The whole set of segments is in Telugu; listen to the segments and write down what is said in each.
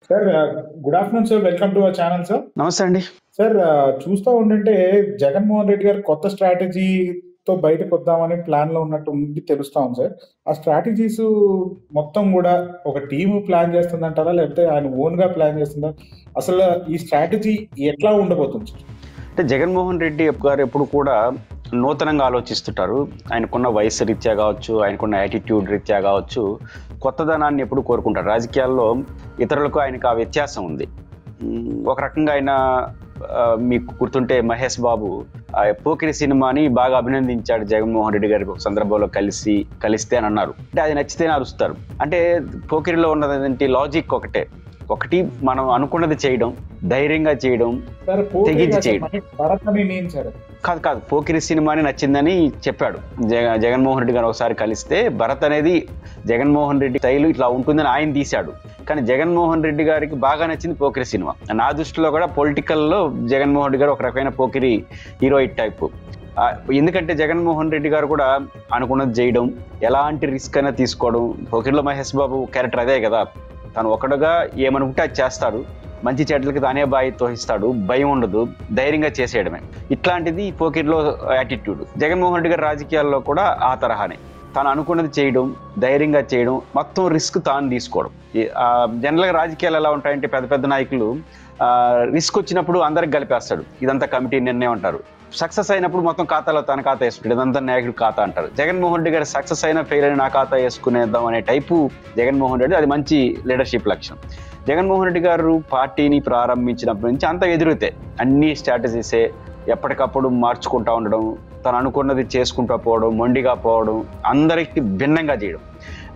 Sir good afternoon sir. Welcome to our channel sir. నమస్తే అండి. సార్ చూస్తూ ఉంటుంటే జగన్మోహన్ రెడ్డి గారు కొత్త స్ట్రాటజీతో బయటకు వద్దామని ప్లాన్లో ఉన్నట్టు ఉంది తెలుస్తా ఉంది సార్. ఆ స్ట్రాటజీస్ మొత్తం కూడా ఒక టీమ్ ప్లాన్ చేస్తుందంటారా, లేకపోతే ఆయన ఓన్గా ప్లాన్ చేస్తుందా? అసలు ఈ స్ట్రాటజీ ఎట్లా ఉండబోతుంది సార్? అంటే జగన్మోహన్ రెడ్డి గారు ఎప్పుడు కూడా నూతనంగా ఆలోచిస్తుంటారు. ఆయనకున్న వయసు రీత్యా కావచ్చు, ఆయనకున్న యాటిట్యూడ్ రీత్యా కావచ్చు, కొత్తదనాన్ని ఎప్పుడు కోరుకుంటారు. రాజకీయాల్లో ఇతరులకు ఆయనకు ఆ వ్యత్యాసం ఉంది. ఒక రకంగా ఆయన మీకు గుర్తుంటే మహేష్ బాబు పోకిరి సినిమాని బాగా అభినందించాడు జగన్మోహన్ రెడ్డి గారికి ఒక సందర్భంలో కలిస్తే అని అన్నారు. అంటే అది నచ్చితేనే అరుస్తారు. అంటే పోకిరిలో ఉన్నదంటే లాజిక్ ఒకటి మనం అనుకున్నది చేయడం, ధైర్యంగా చేయడం, తెగించి చేయడం. కాదు పోకిరి సినిమాని నచ్చిందని చెప్పాడు జగన్మోహన్ రెడ్డి గారు. ఒకసారి కలిస్తే భరత్ అనేది జగన్మోహన్ రెడ్డి స్టైల్ ఇట్లా ఉంటుందని ఆయన తీశాడు. కానీ జగన్మోహన్ రెడ్డి గారికి బాగా నచ్చింది పోకిరి సినిమా. నా దృష్టిలో కూడా పొలిటికల్లో జగన్మోహన్ రెడ్డి గారు ఒక రకమైన పోకిరి హీరోయిక్ టైప్. ఎందుకంటే జగన్మోహన్ రెడ్డి గారు కూడా అనుకున్నది చేయడం, ఎలాంటి రిస్క్ అయినా తీసుకోవడం. పోకిరిలో మహేష్ బాబు క్యారెక్టర్ అదే కదా, తను ఒకడుగా ఏమనుకుంటే అది చేస్తాడు, మంచి చెడ్లకి తానే బాధ్యత వహిస్తాడు, భయం ఉండదు, ధైర్యంగా చేసేయడమే. ఇట్లాంటిది పోకిరిలో యాటిట్యూడ్. జగన్మోహన్ రెడ్డి గారి రాజకీయాల్లో కూడా ఆ తరహానే, తాను అనుకున్నది చేయడం, ధైర్యంగా చేయడం, మొత్తం రిస్క్ తాను తీసుకోవడం. జనరల్గా రాజకీయాలు ఎలా ఉంటాయంటే పెద్ద పెద్ద నాయకులు రిస్క్ వచ్చినప్పుడు అందరికి కలిపేస్తాడు, ఇదంతా కమిటీ నిర్ణయం అంటారు. సక్సెస్ అయినప్పుడు మొత్తం ఖాతాలో తన ఖాతా వేసుకుంటాడు, ఇదంతా నాయకుడు ఖాతా అంటారు. జగన్మోహన్ రెడ్డి గారు సక్సెస్ అయినా ఫెయిల్ అయినా నా ఖాతా వేసుకునేద్దాం అనే టైపు జగన్మోహన్ రెడ్డి. అది మంచి లీడర్షిప్ లక్షణం. జగన్మోహన్ రెడ్డి గారు పార్టీని ప్రారంభించినప్పటి నుంచి అంత ఎదురుతే అన్ని స్ట్రాటజీసే, ఎప్పటికప్పుడు మార్చుకుంటూ ఉండడం, తను అనుకున్నది చేసుకుంటూ పోవడం, మొండిగా పోవడం, అందరికి భిన్నంగా చేయడం.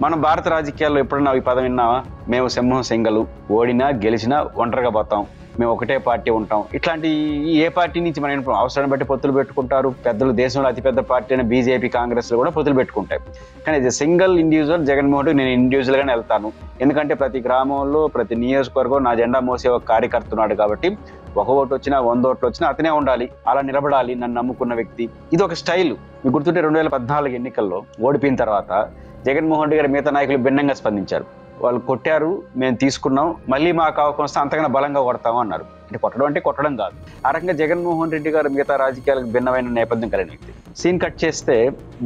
మనం భారత రాజకీయాల్లో ఎప్పుడన్నా ఈ పదం విన్నా, మేము సింహం సింగలు, ఓడినా గెలిచినా ఒంటరిగా పోతాం, మేము ఒకటే పార్టీ ఉంటాం. ఇట్లాంటి ఏ పార్టీ నుంచి మనం అవసరాన్ని బట్టి పొత్తులు పెట్టుకుంటారు. పెద్దలు దేశంలో అతిపెద్ద పార్టీ అయిన బీజేపీ, కాంగ్రెస్లో కూడా పొత్తులు పెట్టుకుంటాయి. కానీ ఇది సింగిల్ ఇండివిజువల్ జగన్మోహన్ రెడ్డి, నేను ఇండివిజువల్గానే వెళ్తాను. ఎందుకంటే ప్రతి గ్రామంలో ప్రతి నియోజకవర్గం నా జెండా మోసే ఒక కార్యకర్త ఉన్నాడు కాబట్టి, ఒక ఓటు వచ్చినా 100 ఓట్లు వచ్చినా అతనే ఉండాలి, అలా నిలబడాలి నన్ను నమ్ముకున్న వ్యక్తి. ఇది ఒక స్టైల్. మీకు గుర్తుంటే 2014 ఎన్నికల్లో ఓడిపోయిన తర్వాత జగన్మోహన్ రెడ్డి గారు మిగతా నాయకులు భిన్నంగా స్పందించారు. వాళ్ళు కొట్టారు, మేము తీసుకున్నాం, మళ్ళీ మాకు అవకాశం వస్తే అంతకన్నా బలంగా కొడతాము అన్నారు. అంటే కొట్టడం అంటే కొట్టడం కాదు. ఆ రకంగా జగన్మోహన్ రెడ్డి గారు మిగతా రాజకీయాలకు భిన్నమైన నేపథ్యం కలిగిన వ్యక్తి. సీన్ కట్ చేస్తే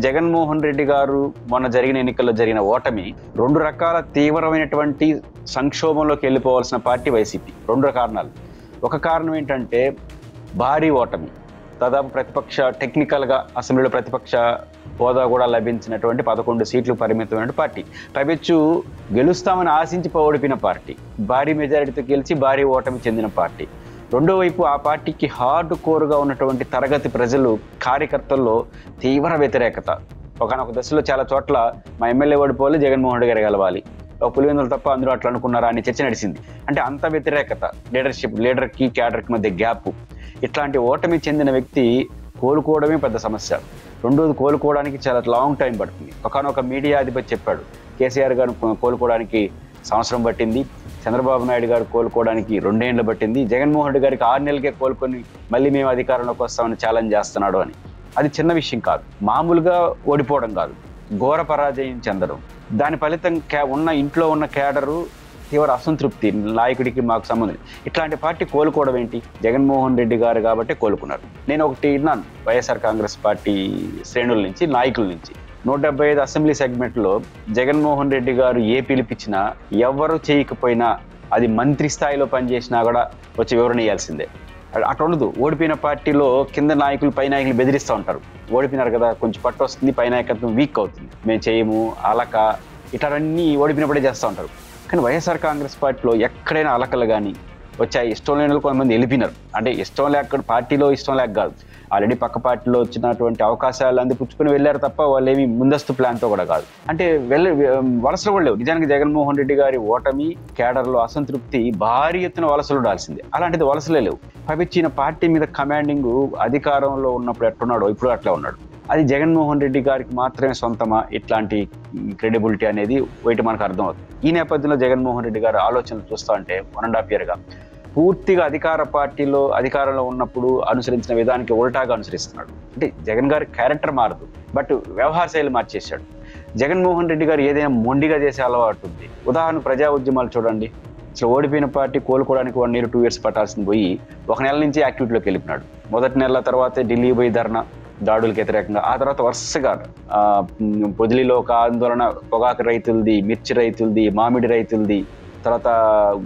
జగన్మోహన్ రెడ్డి గారు మొన్న జరిగిన ఎన్నికల్లో జరిగిన ఓటమి 2 రకాల తీవ్రమైనటువంటి సంక్షోభంలోకి వెళ్ళిపోవాల్సిన పార్టీ వైసీపీ. 2 కారణాలు. ఒక కారణం ఏంటంటే భారీ ఓటమి, దాదాపు ప్రతిపక్ష టెక్నికల్గా అసెంబ్లీలో ప్రతిపక్ష హోదా కూడా లభించినటువంటి 11 సీట్లు పరిమితమైన పార్టీ. పైపెచ్చు గెలుస్తామని ఆశించి ఓడిపోయిన పార్టీ, భారీ మెజారిటీతో గెలిచి భారీ ఓటమి చెందిన పార్టీ. రెండో వైపు ఆ పార్టీకి హార్డ్ కోర్గా ఉన్నటువంటి తరగతి ప్రజలు, కార్యకర్తల్లో తీవ్ర వ్యతిరేకత. ఒకనొక దశలో చాలా చోట్ల మా ఎమ్మెల్యే ఓడిపోవాలి, జగన్మోహన్ రెడ్డి గారు గెలవాలి, ఒక పులివెందులు తప్ప అందరూ అట్లా అనుకున్నారా అని చర్చ నడిచింది. అంటే అంత వ్యతిరేకత, లీడర్కి క్యాడర్కి మధ్య గ్యాప్. ఇట్లాంటి ఓటమి చెందిన వ్యక్తి కోలుకోవడమే పెద్ద సమస్య. రెండోది, కోలుకోవడానికి చాలా లాంగ్ టైం పడుతుంది. ఒకనొక మీడియా అధిపతి చెప్పాడు, కేసీఆర్ గారు కోలుకోవడానికి సంవత్సరం పట్టింది, చంద్రబాబు నాయుడు గారు కోలుకోవడానికి 2 ఏళ్ళు పట్టింది, జగన్మోహన్ రెడ్డి గారికి 6 నెలలకే కోలుకొని మళ్ళీ మేము అధికారంలోకి వస్తామని ఛాలెంజ్ చేస్తున్నాడు అని. అది చిన్న విషయం కాదు. మామూలుగా ఓడిపోవడం కాదు, ఘోర పరాజయం చెందడం. దాని ఫలితం ఇంట్లో ఉన్న క్యాడరు తీవ్ర అసంతృప్తి, నాయకుడికి మాకు సంబంధం. ఇట్లాంటి పార్టీ కోలుకోవడం ఏంటి? జగన్మోహన్ రెడ్డి గారు కాబట్టి కోలుకున్నారు. నేను ఒకటి విన్నాను వైఎస్ఆర్ కాంగ్రెస్ పార్టీ శ్రేణుల నుంచి, నాయకుల నుంచి. 175 అసెంబ్లీ సెగ్మెంట్లో జగన్మోహన్ రెడ్డి గారు ఏ పిలిపించినా, ఎవరు చేయకపోయినా, అది మంత్రి స్థాయిలో పనిచేసినా కూడా వచ్చి వివరణ ఇవ్వాల్సిందే. అట్లా ఉండదు. ఓడిపోయిన పార్టీలో కింద నాయకులు పై నాయకులు బెదిరిస్తూ ఉంటారు. ఓడిపోయినారు కదా, కొంచెం పట్టు వస్తుంది, పై నాయకత్వం వీక్ అవుతుంది, మేము చేయము, అలక, ఇట్లావన్నీ ఓడిపోయినప్పుడే చేస్తూ ఉంటారు. కానీ వైఎస్ఆర్ కాంగ్రెస్ పార్టీలో ఎక్కడైనా అలకలు కానీ వచ్చాయి. ఇష్టం లేని కొంతమంది వెళ్ళిపోయినారు. అంటే ఇష్టం లేక, పార్టీలో ఇష్టం లేక కాదు, ఆల్రెడీ పక్క పార్టీలో వచ్చినటువంటి అవకాశాలు అందిపుచ్చుకుని వెళ్ళారు తప్ప వాళ్ళు ఏమి ముందస్తు ప్లాన్తో కూడా కాదు. అంటే వలసలు కూడా లేవు. నిజానికి జగన్మోహన్ రెడ్డి గారి ఓటమి, కేడర్లో అసంతృప్తి, భారీ ఎత్తున వలసలు ఉండాల్సిందే. అలాంటిది వలసలే లేవు. పైపెచ్చిన పార్టీ మీద కమాండింగ్ అధికారంలో ఉన్నప్పుడు ఎట్టున్నాడో ఇప్పుడు అట్లా ఉన్నాడు. అది జగన్మోహన్ రెడ్డి గారికి మాత్రమే సొంతమా? ఇట్లాంటి క్రెడిబిలిటీ అనేది ఒకటి మనకు అర్థమవుతుంది. ఈ నేపథ్యంలో జగన్మోహన్ రెడ్డి గారు ఆలోచనలు చూస్తూ ఉంటే 1.5 yearగా పూర్తిగా అధికారంలో ఉన్నప్పుడు అనుసరించిన విధానానికి ఉల్టాగా అనుసరిస్తున్నాడు. అంటే జగన్ గారి క్యారెక్టర్ మారదు, బట్ వ్యవహార శైలి మార్చేశాడు. జగన్మోహన్ రెడ్డి గారు ఏదైనా మొండిగా చేసే అలవాటు ఉంది. ఉదాహరణ ప్రజా ఉద్యమాలు చూడండి. అసలు ఓడిపోయిన పార్టీ కోలుకోవడానికి 1 year 2 years పట్టాల్సింది పోయి 1 నెల నుంచి యాక్టివిటీలోకి వెళ్ళిపోయినాడు. మొదటి నెల తర్వాతే ఢిల్లీ పోయి ధర్నా, దాడులకు వ్యతిరేకంగా, ఆ తర్వాత వరుసగా పొదిలిలో ఒక ఆందోళన, పొగాకు రైతులది, మిర్చి రైతులది, మామిడి రైతులది, తర్వాత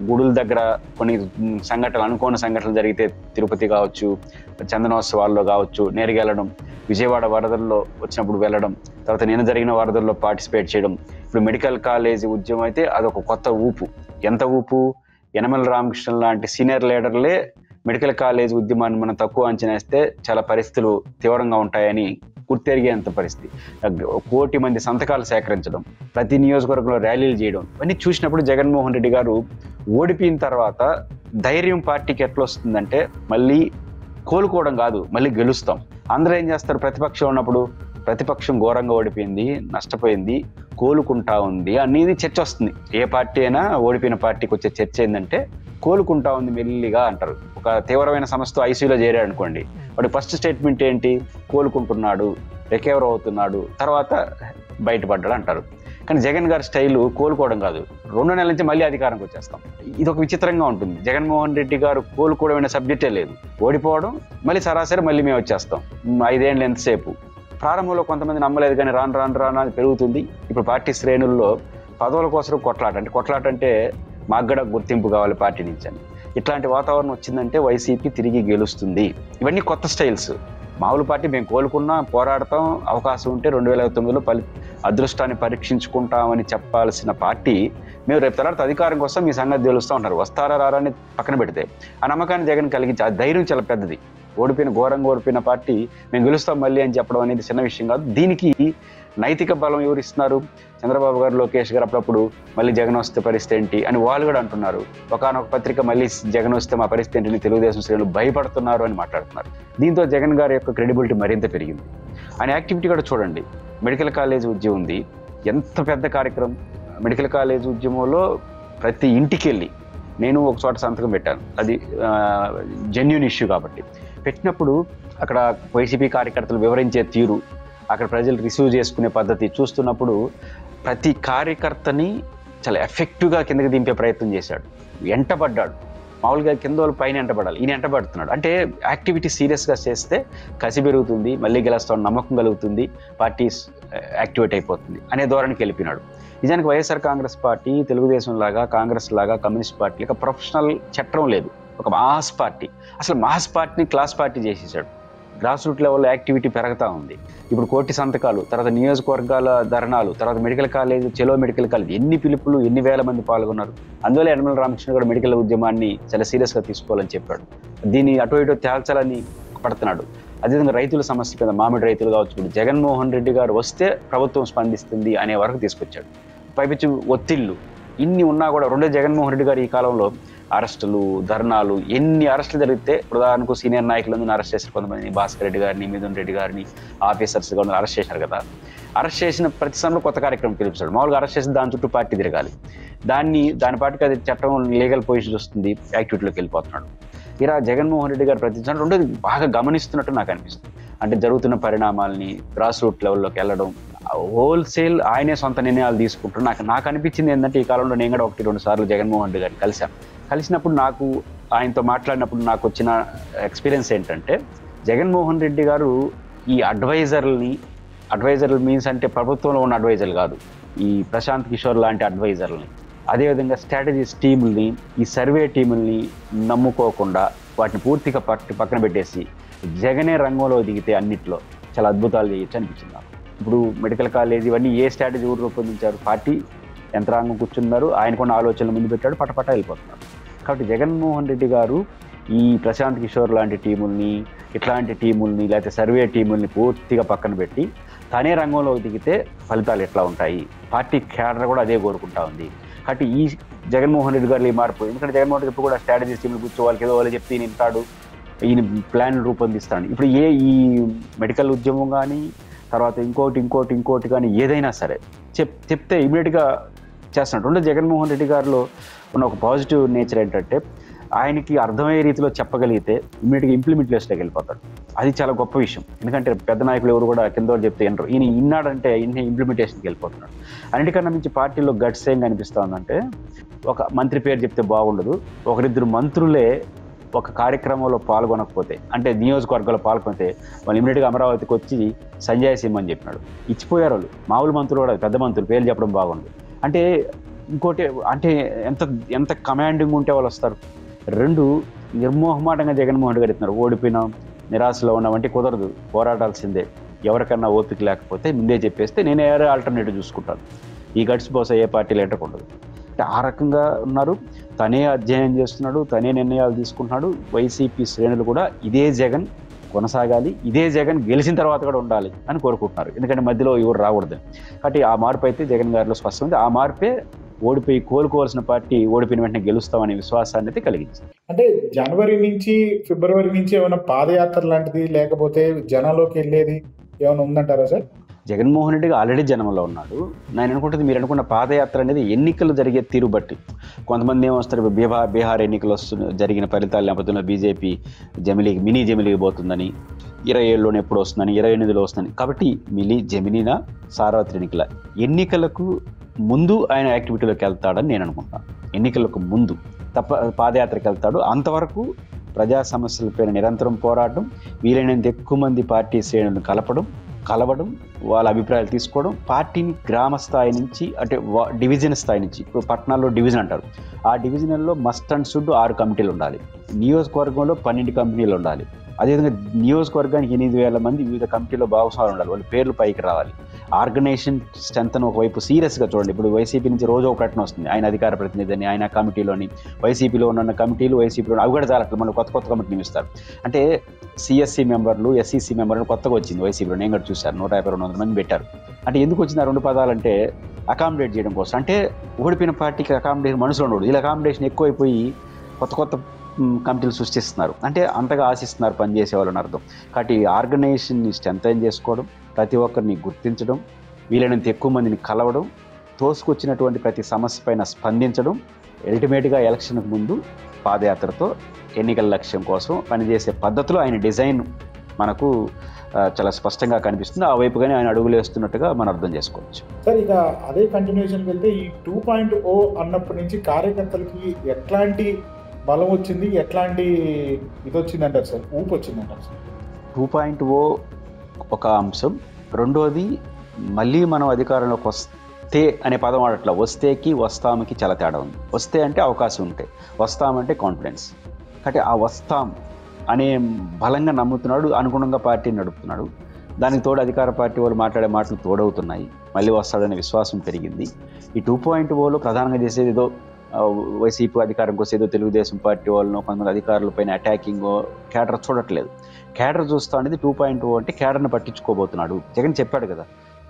గుడుల దగ్గర కొన్ని సంఘటనలు, అనుకోని సంఘటనలు జరిగితే తిరుపతి కావచ్చు, చందనోత్సవాల్లో కావచ్చు నేరుగా వెళ్ళడం, విజయవాడ వరదల్లో వచ్చినప్పుడు వెళ్ళడం, తర్వాత నిన్న జరిగిన వరదల్లో పార్టిసిపేట్ చేయడం. ఇప్పుడు మెడికల్ కాలేజీ ఉద్యమం అయితే అదొక కొత్త ఊపు. ఎంత ఊపు! యనమల రామకృష్ణ లాంటి సీనియర్ లీడర్లే మెడికల్ కాలేజ్ ఉద్యమాన్ని మనం తక్కువ అంచనా వేస్తే చాలా పరిస్థితులు తీవ్రంగా ఉంటాయని గుర్తెరిగేంత పరిస్థితి. 1 కోటి మంది సంతకాలు సేకరించడం, ప్రతి నియోజకవర్గంలో ర్యాలీలు చేయడం, ఇవన్నీ చూసినప్పుడు జగన్మోహన్ రెడ్డి గారు ఓడిపోయిన తర్వాత ధైర్యం పార్టీకి ఎట్లా వస్తుందంటే మళ్ళీ కోలుకోవడం కాదు, మళ్ళీ గెలుస్తాం. అందరూ ఏం చేస్తారు? ప్రతిపక్షం ఉన్నప్పుడు ప్రతిపక్షం ఘోరంగా ఓడిపోయింది, నష్టపోయింది, కోలుకుంటా ఉంది అనేది చర్చ వస్తుంది. ఏ పార్టీ అయినా ఓడిపోయిన పార్టీకి వచ్చే చర్చ ఏంటంటే కోలుకుంటా ఉంది మెల్లిగా అంటారు. ఒక తీవ్రమైన సమస్యతో ఐసీయూలో చేరాడు అనుకోండి, వాడి ఫస్ట్ స్టేట్మెంట్ ఏంటి? కోలుకుంటున్నాడు, రికవర్ అవుతున్నాడు, తర్వాత బయటపడ్డాడు అంటారు. కానీ జగన్ గారి స్టైలు కోలుకోవడం కాదు, 2 నెలల నుంచి మళ్ళీ అధికారంకి వచ్చేస్తాం. ఇది ఒక విచిత్రంగా ఉంటుంది. జగన్మోహన్ రెడ్డి గారు కోలుకోవడమైన సబ్జెక్టే లేదు, ఓడిపోవడం, మళ్ళీ సరాసరి మళ్ళీ మేము వచ్చేస్తాం. 5 ఏళ్ళు ఎంతసేపు? ప్రారంభంలో కొంతమంది నమ్మలేదు, కానీ రాను అది పెరుగుతుంది. ఇప్పుడు పార్టీ శ్రేణుల్లో పదవుల కోసం కొట్లాట అంటే మాకు కూడా గుర్తింపు కావాలి పార్టీ నుంచి అని. ఇట్లాంటి వాతావరణం వచ్చిందంటే వైసీపీ తిరిగి గెలుస్తుంది. ఇవన్నీ కొత్త స్టైల్స్. మామూలు పార్టీ మేము కోలుకున్నా, పోరాడతాం, అవకాశం ఉంటే 2029లో అదృష్టాన్ని పరీక్షించుకుంటామని చెప్పాల్సిన పార్టీ మేము రేపు తర్వాత అధికారం కోసం మీ సంగతి తెలుస్తూ ఉంటారు. వస్తారా రారా అని పక్కన పెడితే ఆ నమ్మకాన్ని జగన్ కలిగించి, ఆ ధైర్యం చాలా పెద్దది. ఘోరంగా ఓడిపోయిన పార్టీ మేము గెలుస్తాం మళ్ళీ అని చెప్పడం అనేది చిన్న విషయం కాదు. దీనికి నైతిక బలం ఎవరు ఇస్తున్నారు? చంద్రబాబు గారు, లోకేష్ గారు అప్పుడప్పుడు మళ్ళీ జగన్ వస్తే పరిస్థితి ఏంటి అని వాళ్ళు కూడా అంటున్నారు. ఒకానొక పత్రిక మళ్ళీ జగన్ వస్తే మా పరిస్థితి ఏంటని తెలుగుదేశం శ్రేణులు భయపడుతున్నారు అని మాట్లాడుతున్నారు. దీంతో జగన్ గారి యొక్క క్రెడిబిలిటీ మరింత పెరిగింది. ఆయన యాక్టివిటీ కూడా చూడండి. మెడికల్ కాలేజ్ ఉద్యమం ఉంది, ఎంత పెద్ద కార్యక్రమం. మెడికల్ కాలేజ్ ఉద్యమంలో ప్రతి ఇంటికి వెళ్ళి నేను ఒక చోట సంతకం పెట్టాను. అది జెన్యూన్ ఇష్యూ కాబట్టి పెట్టినప్పుడు అక్కడ వైసీపీ కార్యకర్తలు వివరించే తీరు, అక్కడ ప్రజలు రిసీవ్ చేసుకునే పద్ధతి చూస్తున్నప్పుడు ప్రతి కార్యకర్తని చాలా ఎఫెక్టివ్గా కిందకి దింపే ప్రయత్నం చేశాడు. ఎంటబడ్డాడు. మామూలుగా కింద వాళ్ళు పైన ఎంటబడాలి, ఈయన ఎంటబడుతున్నాడు. అంటే యాక్టివిటీ సీరియస్గా చేస్తే కసి పెరుగుతుంది, మళ్ళీ గెలుస్తాం నమ్మకం కలుగుతుంది, పార్టీ యాక్టివేట్ అయిపోతుంది అనే ధోరణికి వెళ్ళిపోయినాడు. నిజానికి వైఎస్ఆర్ కాంగ్రెస్ పార్టీ తెలుగుదేశం లాగా, కాంగ్రెస్ లాగా, కమ్యూనిస్ట్ పార్టీ లాగా ప్రొఫెషనల్ చట్టం లేదు. ఒక మాస్ పార్టీ. అసలు మాస్ పార్టీని క్లాస్ పార్టీ చేసేసాడు. గ్రాస్ రూట్ లెవెల్లో యాక్టివిటీ పెరుగుతూ ఉంది. ఇప్పుడు 1 కోటి సంతకాలు, తర్వాత నియోజకవర్గాల ధర్నాలు, తర్వాత మెడికల్ కాలేజ్, చెలో మెడికల్ కాలేజ్, ఎన్ని పిలుపులు, ఎన్ని వేల మంది పాల్గొన్నారు. అందువల్ల యనమల రామకృష్ణ కూడా మెడికల్ ఉద్యమాన్ని చాలా సీరియస్గా తీసుకోవాలని చెప్పాడు. దీన్ని అటు ఇటు తేల్చాలని పడుతున్నాడు. అదేవిధంగా రైతుల సమస్య మీద, మామిడి రైతులు కావచ్చు, జగన్మోహన్ రెడ్డి గారు వస్తే ప్రభుత్వం స్పందిస్తుంది అనే వరకు తీసుకొచ్చాడు. పైపించి ఒత్తిళ్లు ఇన్ని ఉన్నా కూడా జగన్మోహన్ రెడ్డి గారు ఈ కాలంలో అరెస్టులు, ధర్నాలు, ఎన్ని అరెస్టులు జరిగితే ఉదాహరణకు సీనియర్ నాయకులందరినీ అరెస్ట్ చేశారు. కొంతమంది భాస్కర్ రెడ్డి గారిని, మిథున్ రెడ్డి గారిని, ఆఫీసర్స్ గారిని అరెస్ట్ చేశారు కదా. అరెస్ట్ చేసిన ప్రతి సమయంలో కొత్త కార్యక్రమం పిలుపుతాడు. మామూలుగా అరెస్ట్ చేసి దాని చుట్టూ పార్టీ తిరగాలి. దాని పార్టీకి అది చట్టం లీగల్ పొజిషన్ వస్తుంది, యాక్టివిటీలోకి వెళ్ళిపోతున్నాడు. ఇలా జగన్మోహన్ రెడ్డి గారు ప్రతి రెండోది బాగా గమనిస్తున్నట్టు నాకు అనిపిస్తుంది. అంటే జరుగుతున్న పరిణామాలని గ్రాస్ రూట్ లెవెల్లోకి వెళ్ళడం, హోల్సేల్ ఆయనే సొంత నిర్ణయాలు తీసుకుంటారు. నాకు అనిపించింది ఏంటంటే ఈ కాలంలో నేను కూడా 1-2 సార్లు జగన్మోహన్ రెడ్డి గారిని కలిసినప్పుడు నాకు ఆయనతో మాట్లాడినప్పుడు నాకు వచ్చిన ఎక్స్పీరియన్స్ ఏంటంటే, జగన్మోహన్ రెడ్డి గారు ఈ అడ్వైజర్లు మీన్స్ అంటే ప్రభుత్వంలో ఉన్న అడ్వైజర్లు కాదు, ఈ ప్రశాంత్ కిషోర్ లాంటి అడ్వైజర్లని, అదేవిధంగా స్ట్రాటజీస్ టీముల్ని, ఈ సర్వే టీముల్ని నమ్ముకోకుండా వాటిని పూర్తిగా పక్కన పెట్టేసి జగనే రంగంలో దిగితే అన్నిట్లో చాలా అద్భుతాలు చేయొచ్చు అనిపించింది నాకు. ఇప్పుడు మెడికల్ కాలేజ్ ఇవన్నీ ఏ స్ట్రాటజీ కూడా రూపొందించారు? పార్టీ యంత్రాంగం కూర్చున్నారు, ఆయనకున్న ఆలోచనలు ముందు పెట్టాడు, పటపట వెళ్ళిపోతున్నారు. కాబట్టి జగన్మోహన్ రెడ్డి గారు ఈ ప్రశాంత్ కిషోర్ లాంటి టీముల్ని, ఇట్లాంటి టీముల్ని, లేకపోతే సర్వే టీముల్ని పూర్తిగా పక్కన పెట్టి తనే రంగంలోకి దిగితే ఫలితాలు ఎట్లా ఉంటాయి? పార్టీ క్యాడర్ కూడా అదే కోరుకుంటా ఉంది. కాబట్టి ఈ జగన్మోహన్ రెడ్డి గారు మారిపోయి, ఎందుకంటే జగన్మోహన్ రెడ్డి కూడా స్ట్రాటజీస్ టీములు కూర్చో వాళ్ళకి ఏదో వాళ్ళు చెప్తే నింటాడు, ఈయన ప్లాన్ రూపొందిస్తాడు. ఇప్పుడు ఈ మెడికల్ ఉద్యమం కానీ, తర్వాత ఇంకోటి కానీ ఏదైనా సరే చెప్తే ఇమీడియట్గా చేస్తున్నాడు. జగన్మోహన్ రెడ్డి గారిలో ఉన్న ఒక పాజిటివ్ నేచర్ ఏంటంటే, ఆయనకి అర్థమయ్యే రీతిలో చెప్పగలిగితే ఇమీడియట్గా ఇంప్లిమెంటేషన్లోకి వెళ్ళిపోతాడు. అది చాలా గొప్ప విషయం. ఎందుకంటే పెద్ద నాయకులు ఎవరు కూడా కింద వాళ్ళు చెప్తే వినరు. ఈయన ఇన్నాడంటే ఈయన ఇంప్లిమెంటేషన్కి వెళ్ళిపోతున్నాడు. అన్నిటికన్నా మించి పార్టీలో గట్స్ ఏం కనిపిస్తూ ఉందంటే, ఒక మంత్రి పేరు చెప్తే బాగుండదు, ఒకరిద్దరు మంత్రులే ఒక కార్యక్రమంలో పాల్గొనకపోతే, అంటే నియోజకవర్గాల్లో పాల్గొనితే వాళ్ళు ఇమీడియట్గా అమరావతికి వచ్చి సంజయ్ సింగ్ అని చెప్పినాడు. ఇచ్చిపోయారు వాళ్ళు. మామూలు మంత్రులు కూడా, పెద్ద మంత్రులు పేర్లు చెప్పడం బాగుండదు. అంటే ఇంకోటి అంటే ఎంత కమాండింగ్ ఉంటే వాళ్ళు వస్తారు. రెండు, నిర్మోహమాటంగా జగన్మోహన్ రెడ్డి గారు ఇస్తున్నారు. ఓడిపోయినాం, నిరాశలో ఉన్నామంటే కుదరదు, పోరాడాల్సిందే. ఎవరికన్నా ఓపిక లేకపోతే ముందే చెప్పేస్తే నేను ఏరే ఆల్టర్నేటివ్ చూసుకుంటాను. ఈ గట్స్ బహుశా ఏ పార్టీ లీడర్కి ఉండదు. అంటే ఆ రకంగా ఉన్నారు. తనే అధ్యయనం చేస్తున్నాడు, తనే నిర్ణయాలు తీసుకుంటున్నాడు. వైసీపీ శ్రేణులు కూడా ఇదే జగన్ కొనసాగాలి, ఇదే జగన్ గెలిచిన తర్వాత కూడా ఉండాలి అని కోరుకుంటున్నారు. ఎందుకంటే మధ్యలో ఎవరు రాకూడదు. కాబట్టి ఆ మార్పు అయితే జగన్ గారిలో స్పష్టమైంది. ఆ మార్పే ఓడిపోయి కోలుకోవాల్సిన పార్టీ ఓడిపోయిన వెంటనే గెలుస్తామనే విశ్వాసాన్ని అయితే కలిగించింది. అంటే జనవరి నుంచి ఫిబ్రవరి నుంచి ఏమైనా పాదయాత్ర లాంటిది లేకపోతే జనాల్లోకి వెళ్ళేది ఏమైనా ఉందంటారా సార్? జగన్మోహన్ రెడ్డి ఆల్రెడీ జనంలో ఉన్నాడు. నేను అనుకుంటుంది మీరు అనుకున్న పాదయాత్ర అనేది ఎన్నికలు జరిగే తీరు బట్టి. కొంతమంది ఏమొస్తారు, బీహార్ ఎన్నికలు జరిగిన ఫలితాలు లేకపోతే బీజేపీ మినీ జమిలీకి పోతుందని, 27లోనే ఎప్పుడు వస్తుందని, 28లో వస్తుందని. కాబట్టి జమిలీనా సార్వత్రిక ఎన్నికలకు ముందు ఆయన యాక్టివిటీలోకి వెళ్తాడని నేను అనుకుంటాను. ఎన్నికలకు ముందు పాదయాత్రకి వెళ్తాడు. అంతవరకు ప్రజా సమస్యలపైన నిరంతరం పోరాటం, వీలైనంత ఎక్కువ మంది పార్టీ శ్రేణులను కలవడం, వాళ్ళ అభిప్రాయాలు తీసుకోవడం, పార్టీని గ్రామ స్థాయి నుంచి అంటే డివిజన్ స్థాయి నుంచి, ఇప్పుడు పట్టణాల్లో డివిజన్ అంటారు, ఆ డివిజన్లో మస్ట్ అండ్ షుడ్ 6 కమిటీలు ఉండాలి. నియోజకవర్గంలో 12 కంపెనీలు ఉండాలి. అదేవిధంగా నియోజకవర్గానికి 8,000 మంది వివిధ కమిటీలో భాగస్వాములు ఉండాలి. వాళ్ళ పేర్లు పైకి రావాలి. ఆర్గనైజేషన్ స్ట్రెంత్ అని ఒకవైపు సీరియస్గా చూడండి. ఇప్పుడు వైసీపీ నుంచి రోజు ఒక ప్రకటన వస్తుంది, ఆయన అధికార ప్రతినిధి అని, ఆయన కమిటీలోని, వైసీపీలో ఉన్న కమిటీలు వైసీపీలో అవి కూడా చాలట్లు మళ్ళీ కొత్త కమిటీ నియమిస్తారు. అంటే సిఎస్సి మెంబర్లు, ఎస్సీసీ మెంబర్లు కొత్తగా వచ్చింది వైసీపీలో. నేను కూడా చూశాను, 150-200 మంది పెట్టారు. అంటే ఎందుకు వచ్చింది ఆ 2 పదాలంటే అకామిడేట్ చేయడం కోసం. అంటే ఓడిపోయిన పార్టీకి అకామిడేషన్ మనుషులు ఉండదు, వీళ్ళ అకామిడేషన్ ఎక్కువైపోయి కొత్త కమిటీలు సృష్టిస్తున్నారు. అంటే అంతగా ఆశిస్తున్నారు పనిచేసే వాళ్ళని అర్థం. కాబట్టి ఆర్గనైజేషన్ని స్ట్రెంథెన్ చేసుకోవడం, ప్రతి ఒక్కరిని గుర్తించడం, వీలైనంత ఎక్కువ మందిని కలవడం, తోసుకొచ్చినటువంటి ప్రతి సమస్య పైన స్పందించడం, అల్టిమేట్గా ఎలక్షన్కు ముందు పాదయాత్రతో ఎన్నికల లక్ష్యం కోసం పనిచేసే పద్ధతిలో ఆయన డిజైన్ మనకు చాలా స్పష్టంగా కనిపిస్తుంది. ఆ వైపుగానే ఆయన అడుగులు వేస్తున్నట్టుగా మనం అర్థం చేసుకోవచ్చు. సార్, ఇక అదే కంటిన్యూషన్కి వెళ్తే ఈ 2.0 అన్నప్పటి నుంచి కార్యకర్తలకి ఎట్లాంటి బలం వచ్చింది, ఎట్లాంటి ఇది వచ్చిందంటారు సార్, ఊపు వచ్చిందంటారు సార్? 2.0 ఒక అంశం. రెండోది, మళ్ళీ మనం అధికారంలోకి వస్తే అనే పదం వాడట్లా. వస్తేకి వస్తాముకి చాలా తేడా ఉంది. వస్తే అంటే అవకాశం ఉంటాయి, వస్తామంటే కాన్ఫిడెన్స్. కాబట్టి ఆ వస్తాం అనే బలంగా నమ్ముతున్నాడు, అనుగుణంగా పార్టీని నడుపుతున్నాడు. దానికి తోడు అధికార పార్టీ వాళ్ళు మాట్లాడే మాటలు తోడవుతున్నాయి. మళ్ళీ వస్తాడనే విశ్వాసం పెరిగింది. ఈ 2.0లో ప్రధానంగా చేసేది ఏదో వైసీపీ అధికారం కోసం ఏదో తెలుగుదేశం పార్టీ వాళ్ళను కొంతమంది అధికారులపైన అటాకింగ్ క్యాడర్ చూడట్లేదు. క్యాడర్ చూస్తా అనేది 2.0 అంటే క్యాడర్ని పట్టించుకోబోతున్నాడు. జగన్ చెప్పాడు కదా,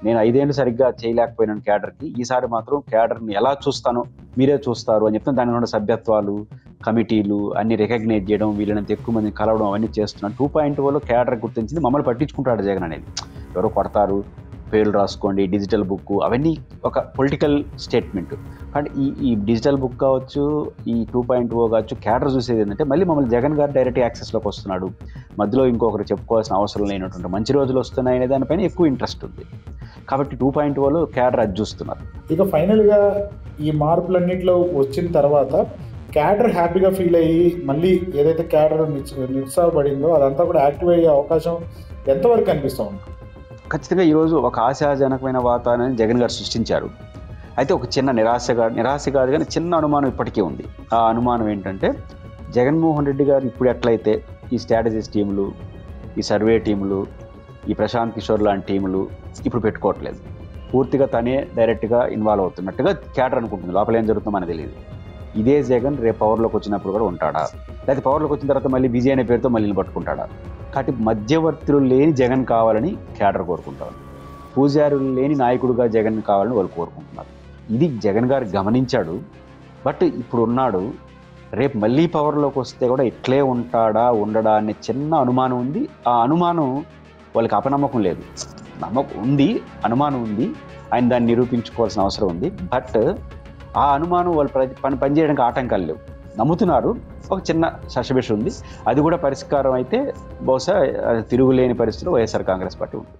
నేను 5 ఏళ్ళు సరిగ్గా చేయలేకపోయినాను క్యాడర్కి, ఈసారి మాత్రం క్యాడర్ని ఎలా చూస్తానో మీరే చూస్తారు అని చెప్తాను. దాని ఉన్న సభ్యత్వాలు, కమిటీలు అన్ని రికగ్నైజ్ చేయడం, వీళ్ళనంత ఎక్కువ మందిని కలవడం అవన్నీ చేస్తున్నాను. 2.0లో క్యాడర్ గుర్తించింది మమ్మల్ని పట్టించుకుంటాడు జగన్ అనేది. ఎవరో కొడతారు, పేర్లు రాసుకోండి, డిజిటల్ బుక్, అవన్నీ ఒక పొలిటికల్ స్టేట్మెంట్. కానీ ఈ డిజిటల్ బుక్ కావచ్చు, ఈ 2.0 కావచ్చు, క్యాడర్ చూసేది ఏంటంటే మళ్ళీ మమ్మల్ని జగన్ గారు డైరెక్ట్ యాక్సెస్లోకి వస్తున్నాడు, మధ్యలో ఇంకొకరు చెప్పుకోవాల్సిన అవసరం లేనటువంటి మంచి రోజులు వస్తున్నాయనే దానిపైన ఎక్కువ ఇంట్రెస్ట్ ఉంది. కాబట్టి 2.0లో క్యాడర్ అది చూస్తున్నారు. ఇక ఫైనల్గా ఈ మార్పులన్నింటిలో వచ్చిన తర్వాత క్యాడర్ హ్యాపీగా ఫీల్ అయ్యి మళ్ళీ ఏదైతే క్యాడర్ నిరుత్సాహపడిందో అదంతా కూడా యాక్టివ్ అయ్యే అవకాశం ఎంతవరకు అనిపిస్తూ ఉంది? ఖచ్చితంగా ఈరోజు ఒక ఆశాజనకమైన వాతావరణాన్ని జగన్ గారు సృష్టించారు. అయితే ఒక చిన్న నిరాశ కాదు కానీ చిన్న అనుమానం ఇప్పటికీ ఉంది. ఆ అనుమానం ఏంటంటే, జగన్మోహన్ రెడ్డి గారు ఇప్పుడు ఎట్లయితే ఈ స్ట్రాటజీస్ టీములు, ఈ సర్వే టీములు, ఈ ప్రశాంత్ కిషోర్ లాంటి టీములు ఇప్పుడు పెట్టుకోవట్లేదు. పూర్తిగా తనే డైరెక్ట్గా ఇన్వాల్వ్ అవుతున్నట్టుగా క్యాడర్ అనుకుంటుంది. లోపల ఏం జరుగుతుందో మనకు తెలియదు. ఇదే జగన్ రేపు పవర్లోకి వచ్చినప్పుడు కూడా ఉంటాడా, లేకపోతే పవర్లోకి వచ్చిన తర్వాత మళ్ళీ విజయ్ అనే పేరుతో మళ్ళీ పట్టుకుంటాడా? కాబట్టి మధ్యవర్తులు లేని జగన్ కావాలని క్యాడర్ కోరుకుంటారు. పూజారులు లేని నాయకుడుగా జగన్ కావాలని వాళ్ళు కోరుకుంటున్నారు. ఇది జగన్ గారు గమనించాడు. బట్ ఇప్పుడు ఉన్నాడు, రేపు మళ్ళీ పవర్లోకి వస్తే కూడా ఇట్లే ఉండడా అనే చిన్న అనుమానం ఉంది. ఆ అనుమానం వాళ్ళకి అపనమ్మకం లేదు, నమ్మకం ఉంది, అనుమానం ఉంది. ఆయన దాన్ని నిరూపించుకోవాల్సిన అవసరం ఉంది. బట్ ఆ అనుమానం వాళ్ళు పనిచేయడానికి ఆటంకాలు లేవు. నమ్ముతున్నారు, ఒక చిన్న శషబిష ఉంది. అది కూడా పరిష్కారం అయితే బహుశా తిరుగులేని పరిస్థితిలో వైఎస్ఆర్ కాంగ్రెస్ పార్టీ ఉంటుంది.